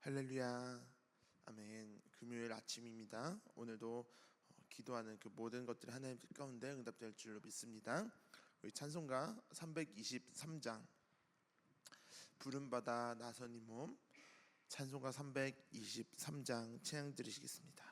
할렐루야. 아멘. 금요일 아침입니다. 오늘도 기도하는 그 모든 것들이 하나님 가운데 응답될 줄로 믿습니다. 우리 찬송가 323장 부름받아 나선 이 몸, 찬송가 323장 찬양 드리시겠습니다.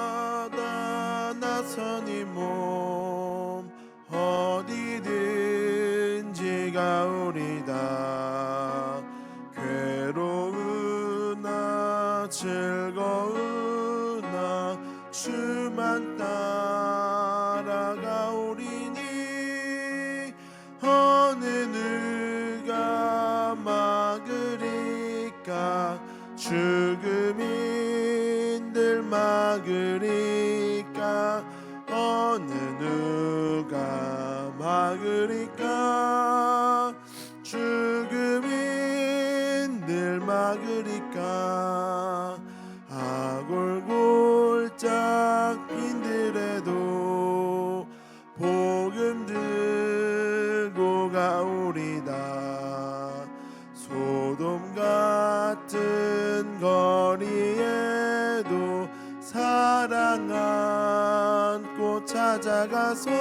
부름받아 나선 이 몸 어디든지 가오리다. 괴로우나 즐거우나 주만 따라가오리니 어느 누가 막으리까. 죽음인들 막으리까. 어느 누가 막으리까. 죽음인들 막으리까. 아골골짝 빈들에도 복음 들고 가오리다. 소돔 같은 거리에도 사랑 안고 찾아가서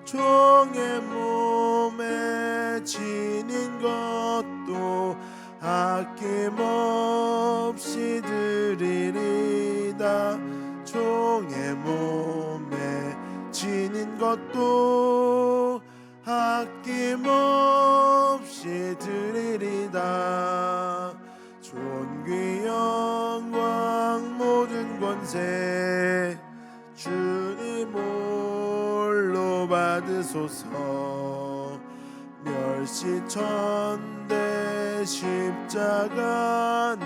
종의 몸에 지닌 것도 아낌없이 드리리다. 종의 몸에 지닌 것도 아낌없이 드리리다. 존귀 영광 모든 권세 주님 홀로 받으소서. 멸시천대 십자가는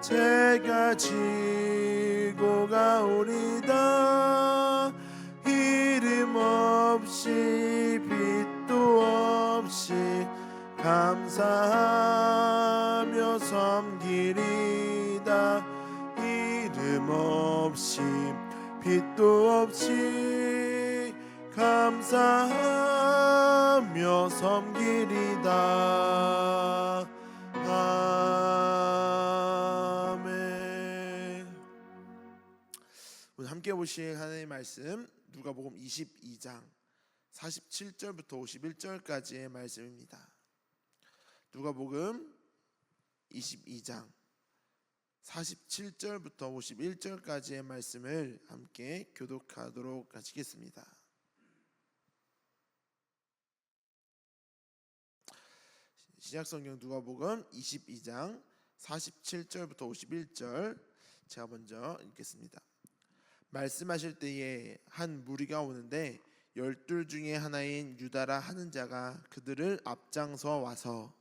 제가 지고 가오리다. 이름 없이 빛도 없이 감사하며 섬기리다. 이름 없이 빛도 없이 감사하며 섬기리다. 아멘. 오늘 함께 보실 하나님의 말씀 누가복음 22장 47절부터 51절까지의 말씀입니다. 누가복음 22장 47절부터 51절까지의 말씀을 함께 교독하도록 하시겠습니다. 시작성경 누가복음 22장 47절부터 51절 제가 먼저 읽겠습니다. 말씀하실 때에 한 무리가 오는데 12 중에 하나인 유다라 하는 자가 그들을 앞장서 와서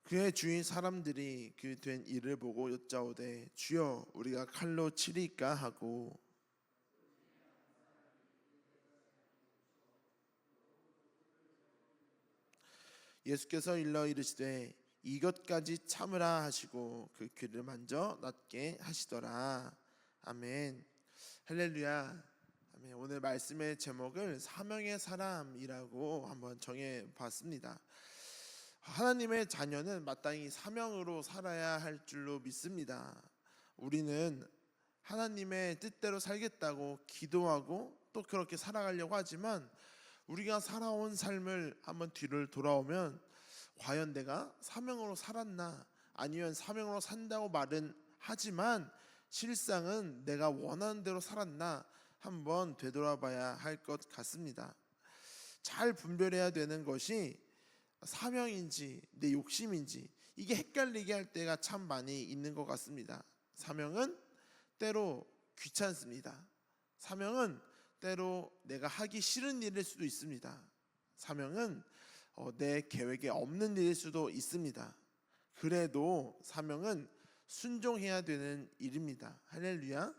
그의 주인 사람들이 그 된 일을 보고 여짜오되 주여 우리가 칼로 치리까 하고 예수께서 일러 이르시되 이것까지 참으라 하시고 그 귀를 만져 낫게 하시더라. 아멘. 할렐루야. 아멘. 오늘 말씀의 제목을 사명의 사람이라고 한번 정해 봤습니다. 하나님의 자녀는 마땅히 사명으로 살아야 할 줄로 믿습니다. 우리는 하나님의 뜻대로 살겠다고 기도하고 또 그렇게 살아가려고 하지만 우리가 살아온 삶을 한번 뒤를 돌아오면 과연 내가 사명으로 살았나, 아니면 사명으로 산다고 말은 하지만 실상은 내가 원하는 대로 살았나 한번 되돌아봐야 할 것 같습니다. 잘 분별해야 되는 것이 사명인지 내 욕심인지 이게 헷갈리게 할 때가 참 많이 있는 것 같습니다. 사명은 때로 귀찮습니다. 사명은 때로 내가 하기 싫은 일일 수도 있습니다. 사명은 내 계획에 없는 일일 수도 있습니다. 그래도 사명은 순종해야 되는 일입니다. 할렐루야.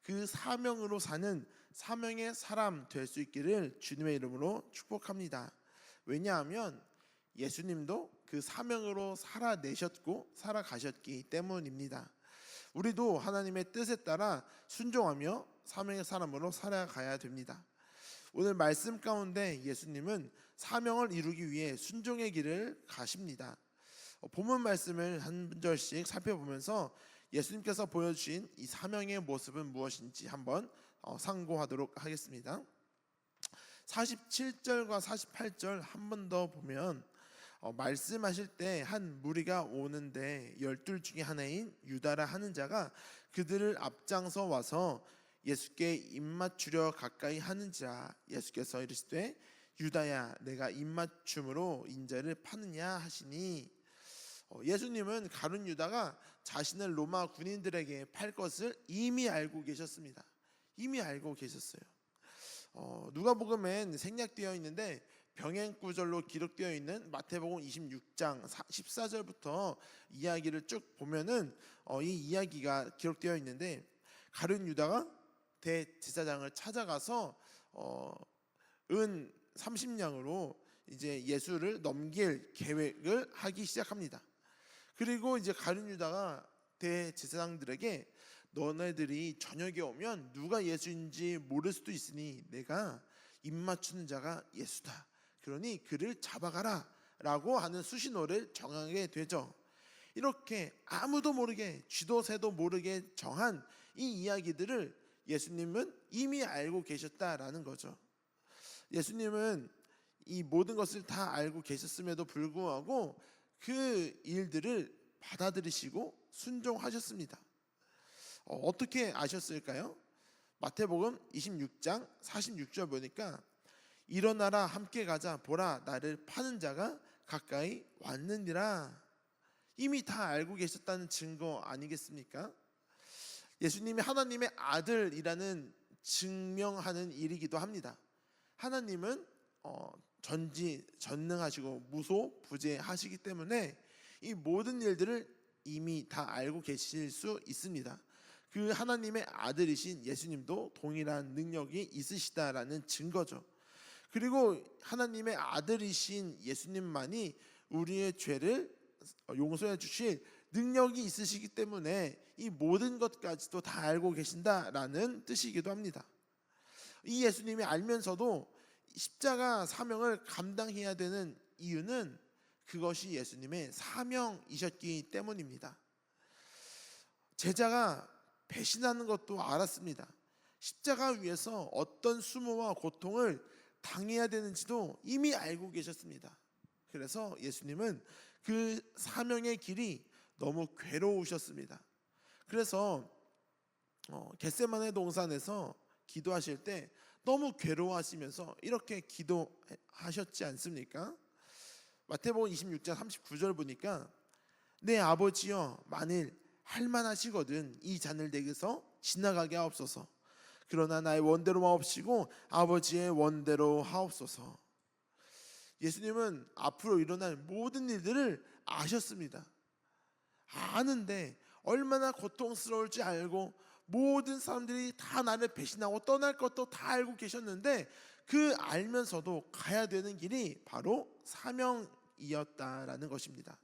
그 사명으로 사는 사명의 사람 될 수 있기를 주님의 이름으로 축복합니다. 왜냐하면 예수님도 그 사명으로 살아내셨고 살아가셨기 때문입니다. 우리도 하나님의 뜻에 따라 순종하며 사명의 사람으로 살아가야 됩니다. 오늘 말씀 가운데 예수님은 사명을 이루기 위해 순종의 길을 가십니다. 본문 말씀을 한 절씩 살펴보면서 예수님께서 보여주신 이 사명의 모습은 무엇인지 한번 상고하도록 하겠습니다. 47절과 48절 한 번 더 보면 말씀하실 때 한 무리가 오는데 12 중에 하나인 유다라 하는 자가 그들을 앞장서 와서 예수께 입맞추려 가까이 하는지라 예수께서 이르시되 유다야 내가 입맞춤으로 인자를 파느냐 하시니 예수님은 가룟 유다가 자신을 로마 군인들에게 팔 것을 이미 알고 계셨습니다. 이미 알고 계셨어요. 누가복음엔 생략되어 있는데 병행 구절로 기록되어 있는 마태복음 26장 14절부터 이야기를 쭉 보면은 이 이야기가 기록되어 있는데 가룟 유다가 대제사장을 찾아가서 은 30냥으로 이제 예수를 넘길 계획을 하기 시작합니다. 그리고 이제 가룟 유다가 대제사장들에게 너네들이 저녁에 오면 누가 예수인지 모를 수도 있으니 내가 입맞추는 자가 예수다. 그러니 그를 잡아가라 라고 하는 수신호를 정하게 되죠. 이렇게 아무도 모르게 쥐도 새도 모르게 정한 이 이야기들을 예수님은 이미 알고 계셨다라는 거죠. 예수님은 이 모든 것을 다 알고 계셨음에도 불구하고 그 일들을 받아들이시고 순종하셨습니다. 어떻게 아셨을까요? 마태복음 26장 46절 보니까 일어나라 함께 가자 보라 나를 파는 자가 가까이 왔느니라. 이미 다 알고 계셨다는 증거 아니겠습니까? 예수님이 하나님의 아들이라는 증명하는 일이기도 합니다. 하나님은 전지전능하시고 무소부재하시기 때문에 이 모든 일들을 이미 다 알고 계실 수 있습니다. 그 하나님의 아들이신 예수님도 동일한 능력이 있으시다라는 증거죠. 그리고 하나님의 아들이신 예수님만이 우리의 죄를 용서해 주실 능력이 있으시기 때문에 이 모든 것까지도 다 알고 계신다라는 뜻이기도 합니다. 이 예수님이 알면서도 십자가 사명을 감당해야 되는 이유는 그것이 예수님의 사명이셨기 때문입니다. 제자가 배신하는 것도 알았습니다. 십자가 위에서 어떤 수모와 고통을 당해야 되는지도 이미 알고 계셨습니다. 그래서 예수님은 그 사명의 길이 너무 괴로우셨습니다. 그래서 겟세마네 동산에서 기도하실 때 너무 괴로워하시면서 이렇게 기도하셨지 않습니까? 마태복음 26장 39절 보니까 내 아버지여 만일 할만하시거든 이 잔을 내게서 지나가게 하옵소서. 그러나 나의 원대로 마옵시고 아버지의 원대로 하옵소서. 예수님은 앞으로 일어날 모든 일들을 아셨습니다. 아는데 얼마나 고통스러울지 알고 모든 사람들이 다 나를 배신하고 떠날 것도 다 알고 계셨는데 그 알면서도 가야 되는 길이 바로 사명이었다라는 것입니다.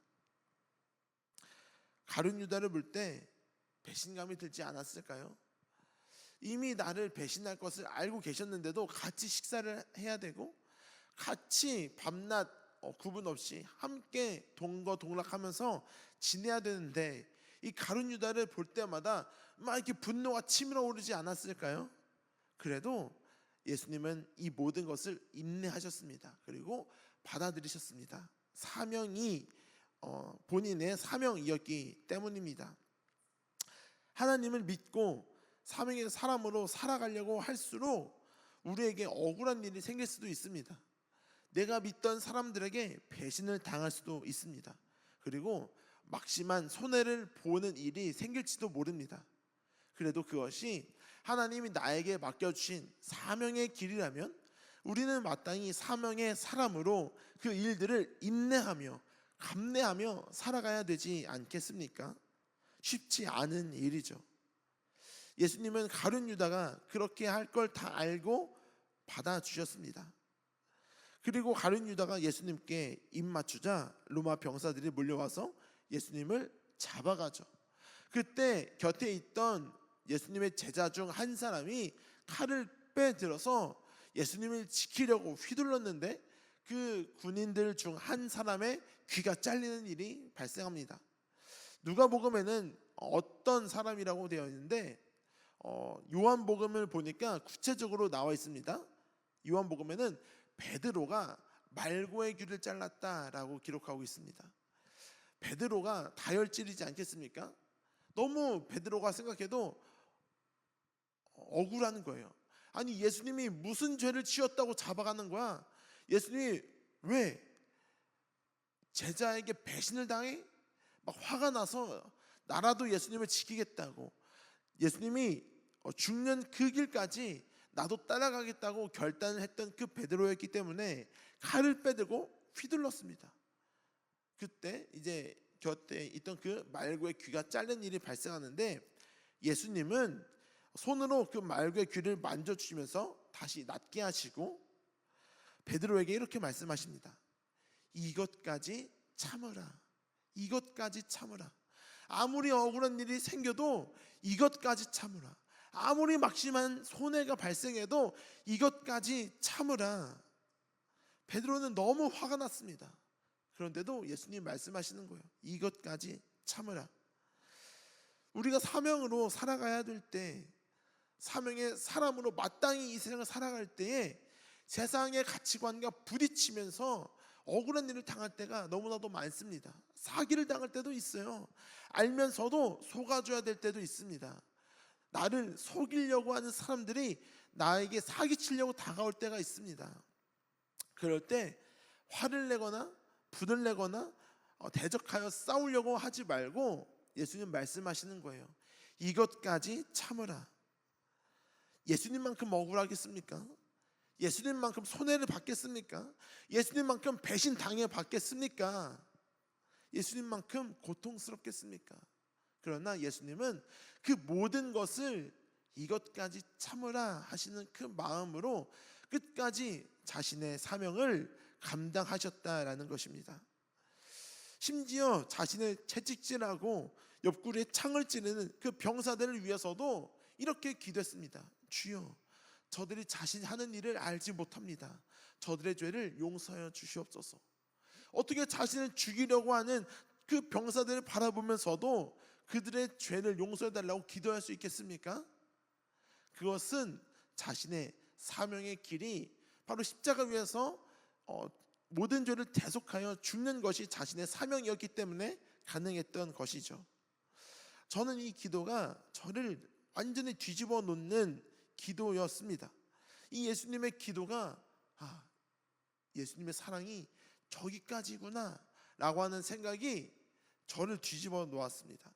가룟 유다를 볼 때 배신감이 들지 않았을까요? 이미 나를 배신할 것을 알고 계셨는데도 같이 식사를 해야 되고 같이 밤낮 구분 없이 함께 동거동락하면서 지내야 되는데 이 가룟 유다를 볼 때마다 막 이렇게 분노가 치밀어 오르지 않았을까요? 그래도 예수님은 이 모든 것을 인내하셨습니다. 그리고 받아들이셨습니다. 사명이 본인의 사명이었기 때문입니다. 하나님을 믿고 사명의 사람으로 살아가려고 할수록 우리에게 억울한 일이 생길 수도 있습니다. 내가 믿던 사람들에게 배신을 당할 수도 있습니다. 그리고 막심한 손해를 보는 일이 생길지도 모릅니다. 그래도 그것이 하나님이 나에게 맡겨주신 사명의 길이라면 우리는 마땅히 사명의 사람으로 그 일들을 인내하며 감내하며 살아가야 되지 않겠습니까? 쉽지 않은 일이죠. 예수님은 가룟 유다가 그렇게 할 걸 다 알고 받아주셨습니다. 그리고 가룟 유다가 예수님께 입 맞추자 로마 병사들이 몰려와서 예수님을 잡아가죠. 그때 곁에 있던 예수님의 제자 중 한 사람이 칼을 빼들어서 예수님을 지키려고 휘둘렀는데 그 군인들 중 한 사람의 귀가 잘리는 일이 발생합니다. 누가복음에는 어떤 사람이라고 되어 있는데 요한복음을 보니까 구체적으로 나와 있습니다. 요한복음에는 베드로가 말고의 귀를 잘랐다라고 기록하고 있습니다. 베드로가 다혈질이지 않겠습니까? 너무 베드로가 생각해도 억울한 거예요. 아니 예수님이 무슨 죄를 지었다고 잡아가는 거야? 예수님이 왜 제자에게 배신을 당해? 막 화가 나서 나라도 예수님을 지키겠다고, 예수님이 죽는 그 길까지 나도 따라가겠다고 결단을 했던 그 베드로였기 때문에 칼을 빼들고 휘둘렀습니다. 그때 이제 곁에 있던 그 말고의 귀가 잘린 일이 발생하는데 예수님은 손으로 그 말고의 귀를 만져주시면서 다시 낫게 하시고 베드로에게 이렇게 말씀하십니다. 이것까지 참으라. 이것까지 참으라. 아무리 억울한 일이 생겨도 이것까지 참으라. 아무리 막심한 손해가 발생해도 이것까지 참으라. 베드로는 너무 화가 났습니다. 그런데도 예수님 말씀하시는 거예요. 이것까지 참으라. 우리가 사명으로 살아가야 될 때, 사명의 사람으로 마땅히 이 세상을 살아갈 때에 세상의 가치관과 부딪히면서 억울한 일을 당할 때가 너무나도 많습니다. 사기를 당할 때도 있어요. 알면서도 속아줘야 될 때도 있습니다. 나를 속이려고 하는 사람들이 나에게 사기치려고 다가올 때가 있습니다. 그럴 때 화를 내거나 분을 내거나 대적하여 싸우려고 하지 말고 예수님 말씀하시는 거예요. 이것까지 참으라. 예수님만큼 억울하겠습니까? 예수님만큼 손해를 받겠습니까? 예수님만큼 배신 당해 받겠습니까? 예수님만큼 고통스럽겠습니까? 그러나 예수님은 그 모든 것을 이것까지 참으라 하시는 그 마음으로 끝까지 자신의 사명을 감당하셨다라는 것입니다. 심지어 자신을 채찍질하고 옆구리에 창을 찌르는 그 병사들을 위해서도 이렇게 기도했습니다. 주여, 저들이 자신이 하는 일을 알지 못합니다. 저들의 죄를 용서하여 주시옵소서. 어떻게 자신을 죽이려고 하는 그 병사들을 바라보면서도 그들의 죄를 용서해달라고 기도할 수 있겠습니까? 그것은 자신의 사명의 길이 바로 십자가 위에서 모든 죄를 대속하여 죽는 것이 자신의 사명이었기 때문에 가능했던 것이죠. 저는 이 기도가 저를 완전히 뒤집어 놓는 기도였습니다. 이 예수님의 기도가 예수님의 사랑이 저기까지구나 라고 하는 생각이 저를 뒤집어 놓았습니다.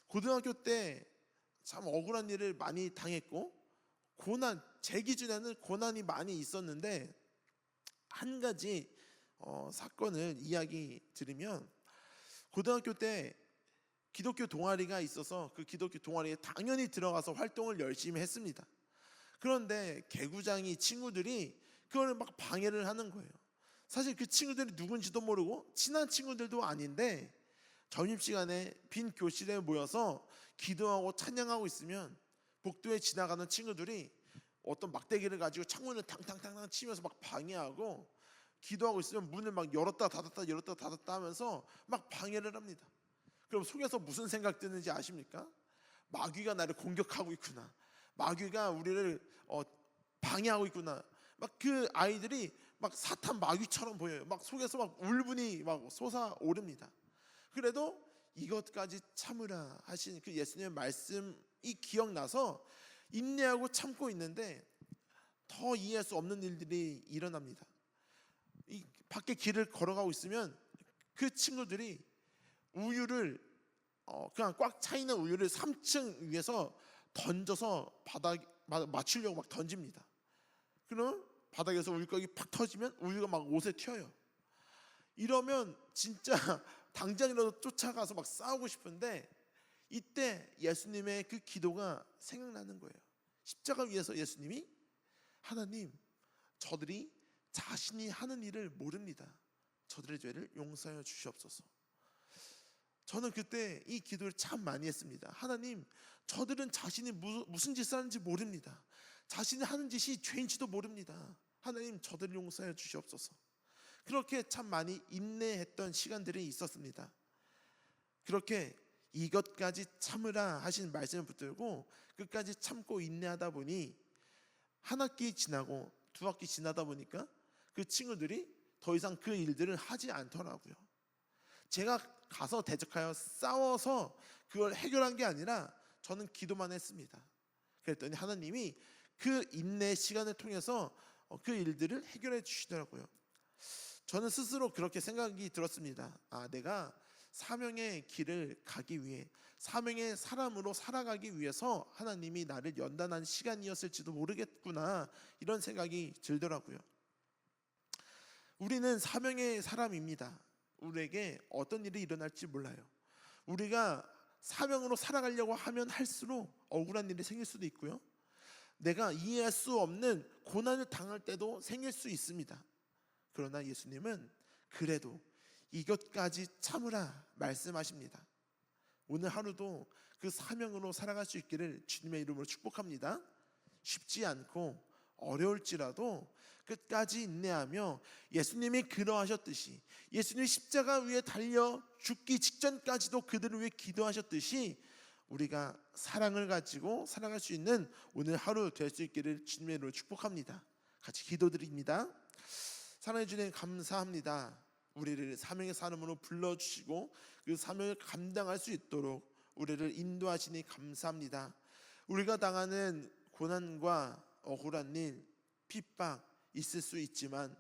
고등학교 때 참 억울한 일을 많이 당했고 제 기준에는 고난이 많이 있었는데 한 가지 사건을 이야기 드리면, 고등학교 때 기독교 동아리가 있어서 그 기독교 동아리에 당연히 들어가서 활동을 열심히 했습니다. 그런데 개구장이 친구들이 그걸 막 방해를 하는 거예요. 사실 그 친구들이 누군지도 모르고 친한 친구들도 아닌데 점심시간에 빈 교실에 모여서 기도하고 찬양하고 있으면 복도에 지나가는 친구들이 어떤 막대기를 가지고 창문을 탕탕탕탕 치면서 막 방해하고, 기도하고 있으면 문을 막 열었다 닫았다 열었다 닫았다 하면서 막 방해를 합니다. 그럼 속에서 무슨 생각 드는지 아십니까? 마귀가 나를 공격하고 있구나, 마귀가 우리를 방해하고 있구나. 막 그 아이들이 막 사탄 마귀처럼 보여요. 막 속에서 막 울분이 막 솟아오릅니다. 그래도 이것까지 참으라 하신 그 예수님의 말씀이 기억나서 인내하고 참고 있는데 더 이해할 수 없는 일들이 일어납니다. 이 밖에 길을 걸어가고 있으면 그 친구들이 우유를 그냥 꽉 차 있는 우유를 3층 위에서 던져서 바닥 맞추려고 막 던집니다. 그럼 바닥에서 우유곽이 팍 터지면 우유가 막 옷에 튀어요. 이러면 진짜 당장이라도 쫓아가서 막 싸우고 싶은데 이때 예수님의 그 기도가 생각나는 거예요. 십자가 위에서 예수님이 하나님, 저들이 자신이 하는 일을 모릅니다. 저들의 죄를 용서하여 주시옵소서. 저는 그때 이 기도를 참 많이 했습니다. 하나님, 저들은 자신이 무슨 짓을 하는지 모릅니다. 자신이 하는 짓이 죄인지도 모릅니다. 하나님, 저들을 용서하여 주시옵소서. 그렇게 참 많이 인내했던 시간들이 있었습니다. 그렇게 이것까지 참으라 하신 말씀을 붙들고 끝까지 참고 인내하다 보니 한 학기 지나고 두 학기 지나다 보니까 그 친구들이 더 이상 그 일들을 하지 않더라고요. 제가 가서 대적하여 싸워서 그걸 해결한 게 아니라 저는 기도만 했습니다. 그랬더니 하나님이 그 인내의 시간을 통해서 그 일들을 해결해 주시더라고요. 저는 스스로 그렇게 생각이 들었습니다. 내가 사명의 길을 가기 위해, 사명의 사람으로 살아가기 위해서 하나님이 나를 연단한 시간이었을지도 모르겠구나, 이런 생각이 들더라고요. 우리는 사명의 사람입니다. 우리에게 어떤 일이 일어날지 몰라요. 우리가 사명으로 살아가려고 하면 할수록 억울한 일이 생길 수도 있고요, 내가 이해할 수 없는 고난을 당할 때도 생길 수 있습니다. 그러나 예수님은 그래도 이것까지 참으라 말씀하십니다. 오늘 하루도 그 사명으로 살아갈 수 있기를 주님의 이름으로 축복합니다. 쉽지 않고 어려울지라도 끝까지 인내하며 예수님이 그러하셨듯이, 예수님이 십자가 위에 달려 죽기 직전까지도 그들을 위해 기도하셨듯이 우리가 사랑을 가지고 살아갈 수 있는 오늘 하루 될 수 있기를 주님의 이름으로 축복합니다. 같이 기도드립니다. 사랑해 주님, 감사합니다. 우리를 사명의 사람으로 불러주시고 그 사명을 감당할 수 있도록 우리를 인도하시니 감사합니다. 우리가 당하는 고난과 억울한 일, 핍박 있을 수 있지만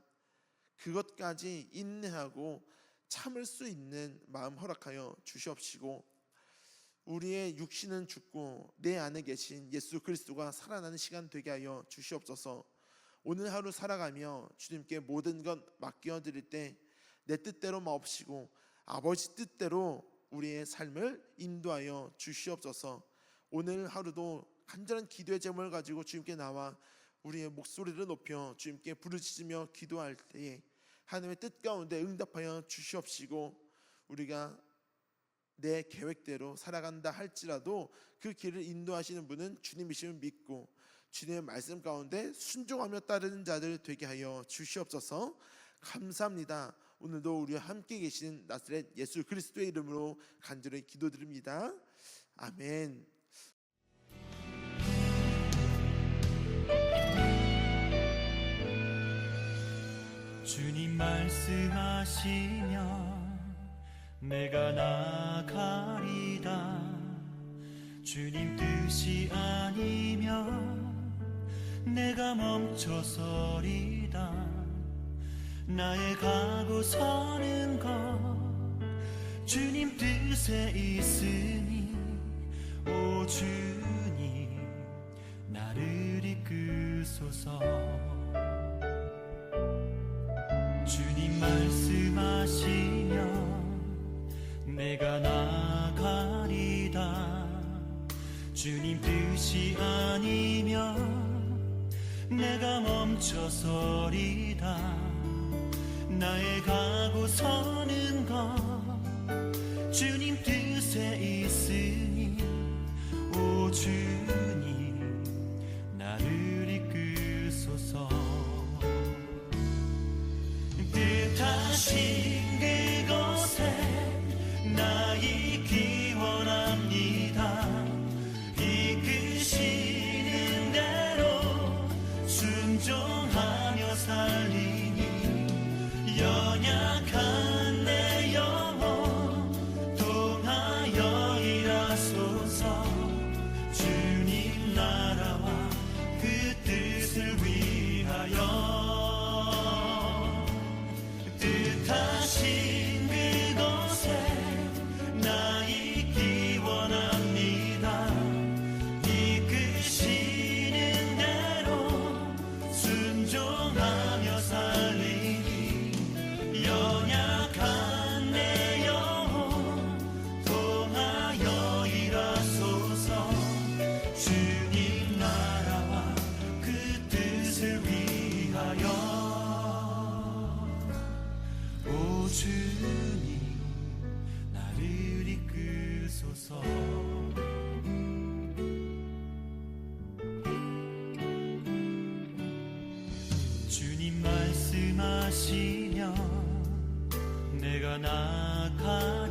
그것까지 인내하고 참을 수 있는 마음 허락하여 주시옵시고, 우리의 육신은 죽고 내 안에 계신 예수 그리스도가 살아나는 시간 되게 하여 주시옵소서. 오늘 하루 살아가며 주님께 모든 것 맡겨드릴 때 내 뜻대로 마옵시고 아버지 뜻대로 우리의 삶을 인도하여 주시옵소서. 오늘 하루도 간절한 기도의 제목을 가지고 주님께 나와 우리의 목소리를 높여 주님께 부르짖으며 기도할 때에 하나님의 뜻 가운데 응답하여 주시옵시고, 우리가 내 계획대로 살아간다 할지라도 그 길을 인도하시는 분은 주님이심을 믿고 주님의 말씀 가운데 순종하며 따르는 자들 되게 하여 주시옵소서. 감사합니다. 오늘도 우리와 함께 계신 나사렛 예수 그리스도의 이름으로 간절히 기도드립니다. 아멘. 주님 말씀하시면 내가 나가리다. 주님 뜻이 아니면 내가 멈춰서리다. 나의 가고 서는 것 주님 뜻에 있으니 오 주님 나를 이끄소서. 주님 말씀하시면 내가 나가리다. 주님 뜻이 아니면 내가 멈춰서리다. 나의 가고 서는 것 주님 뜻에 있으니 오 주님 나를 이끄소서. 뜻하신 그곳에 나 있기 원합니다. 이끄시는 대로 순종하며 살리니 연약한 내 영혼 통하여 일하소서. 주님 주님 나를 이끄소서. 주님 말씀하시면 내가 나아가